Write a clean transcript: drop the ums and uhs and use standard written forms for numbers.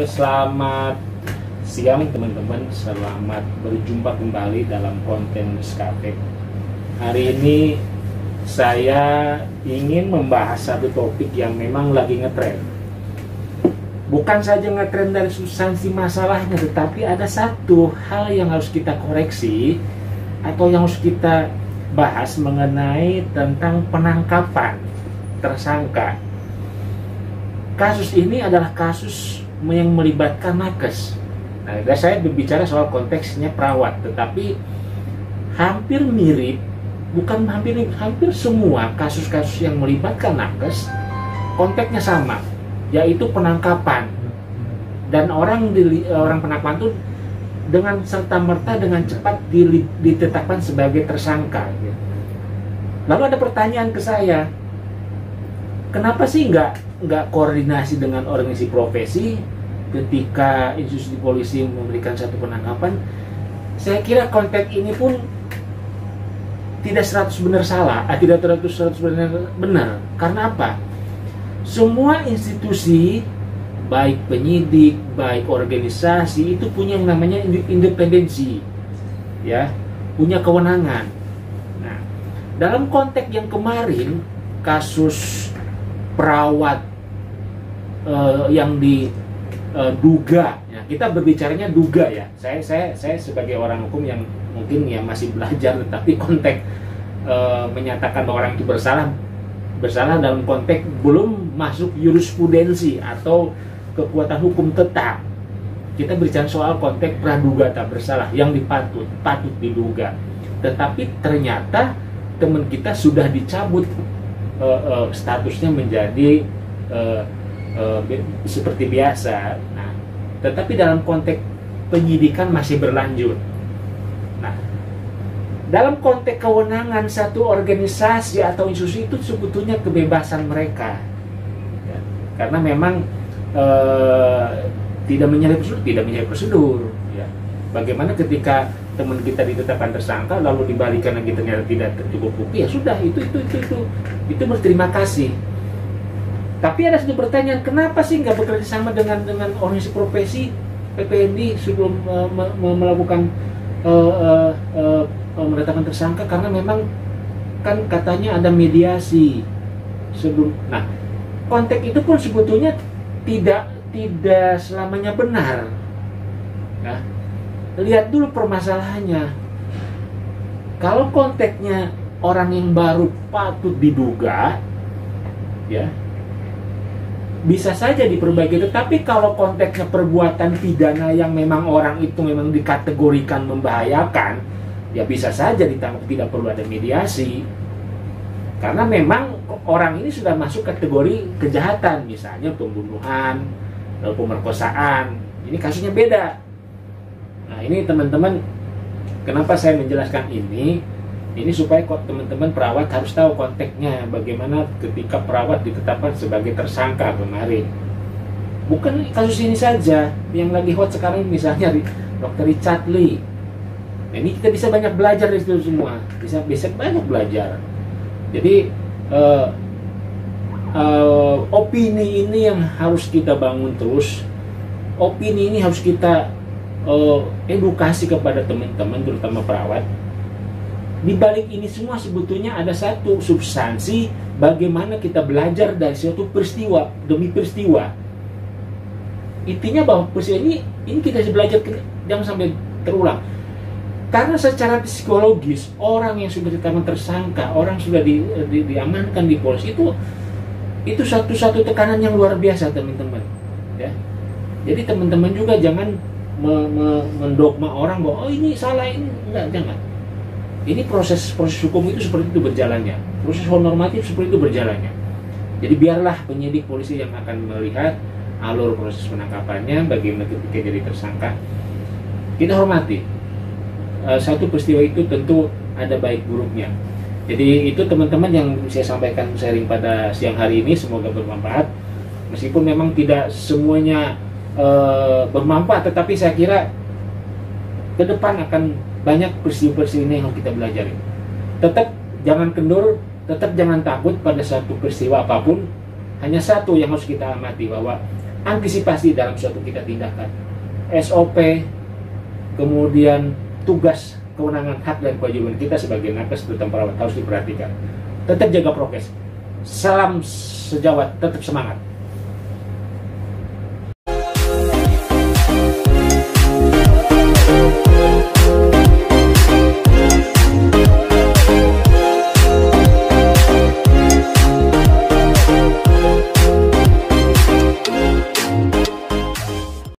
Selamat siang teman-teman, selamat berjumpa kembali dalam konten Nescafe. Hari ini saya ingin membahas satu topik yang memang lagi ngetren. Bukan saja ngetren dari substansi masalahnya, tetapi ada satu hal yang harus kita koreksi atau yang harus kita bahas mengenai tentang penangkapan tersangka. Kasus ini adalah kasus yang melibatkan nakes. Nah, saya berbicara soal konteksnya perawat, tetapi hampir mirip, bukan hampir semua kasus-kasus yang melibatkan nakes konteksnya sama, yaitu penangkapan. Dan orang penangkapan itu dengan serta-merta dengan cepat ditetapkan sebagai tersangka. Lalu ada pertanyaan ke saya, kenapa sih nggak koordinasi dengan organisasi profesi ketika institusi polisi memberikan satu penangkapan? Saya kira konteks ini pun tidak 100% benar salah, tidak 100% benar. Karena apa? Semua institusi, baik penyidik, baik organisasi, itu punya yang namanya independensi, ya, punya kewenangan. Nah, dalam konteks yang kemarin, kasus perawat yang diduga, ya, kita berbicaranya duga ya. Saya sebagai orang hukum yang mungkin ya masih belajar, tetapi konteks menyatakan bahwa orang itu bersalah dalam konteks belum masuk jurisprudensi atau kekuatan hukum tetap. Kita bicara soal konteks praduga tak bersalah yang patut diduga. Tetapi ternyata teman kita sudah dicabut statusnya menjadi seperti biasa. Nah, tetapi dalam konteks penyidikan masih berlanjut. Nah, dalam konteks kewenangan satu organisasi atau institusi itu sebetulnya kebebasan mereka, ya, karena memang tidak menyalahi prosedur. Ya. Bagaimana ketika teman kita ditetapkan tersangka lalu dibalikan lagi ternyata tidak cukup bukti, ya sudah, itu berterima kasih. Tapi ada satu pertanyaan, kenapa sih nggak bekerja sama dengan organisasi profesi PPND sebelum melakukan menetapkan tersangka? Karena memang kan katanya ada mediasi sebelum. Nah, konteks itu pun sebetulnya tidak selamanya benar. Nah, lihat dulu permasalahannya. Kalau konteksnya orang yang baru patut diduga, ya, bisa saja diperbaiki. Tetapi kalau konteksnya perbuatan pidana yang memang orang itu memang dikategorikan membahayakan, ya bisa saja ditangkap, tidak perlu ada mediasi. Karena memang orang ini sudah masuk kategori kejahatan, misalnya pembunuhan, pemerkosaan. Ini kasusnya beda. Nah, ini teman-teman, kenapa saya menjelaskan ini supaya teman-teman perawat harus tahu konteksnya, bagaimana ketika perawat ditetapkan sebagai tersangka kemarin. Bukan kasus ini saja, yang lagi hot sekarang misalnya Dr. Richard Lee. Nah, ini kita bisa banyak belajar dari situ semua, bisa banyak belajar. Jadi opini ini yang harus kita bangun terus. Opini ini harus kita edukasi kepada teman-teman, terutama perawat. Di balik ini semua sebetulnya ada satu substansi, bagaimana kita belajar dari suatu peristiwa demi peristiwa. Intinya bahwa peristiwa ini kita harus belajar, jangan sampai terulang. Karena secara psikologis, orang yang sudah ditetapkan tersangka, orang sudah diamankan di polisi, itu satu tekanan yang luar biasa, teman-teman. Ya. Jadi teman-teman juga jangan mendogma orang bahwa ini salah, ini enggak, jangan. Ini proses hukum itu seperti itu berjalannya, proses normatif seperti itu berjalannya. Jadi biarlah penyidik polisi yang akan melihat alur proses penangkapannya, bagaimana ketika jadi tersangka. Kita hormati. Satu peristiwa itu tentu ada baik buruknya. Jadi itu teman-teman yang saya sampaikan sharing pada siang hari ini, semoga bermanfaat. Meskipun memang tidak semuanya bermanfaat, tetapi saya kira ke depan akan banyak peristiwa-peristiwa ini yang harus kita pelajari. Tetap jangan kendur, tetap jangan takut pada satu peristiwa apapun. Hanya satu yang harus kita amati, bahwa antisipasi dalam suatu kita tindakan, SOP, kemudian tugas, kewenangan, hak dan kewajiban kita sebagai nakes terutama perawat harus diperhatikan. Tetap jaga prokes. Salam sejawat, tetap semangat.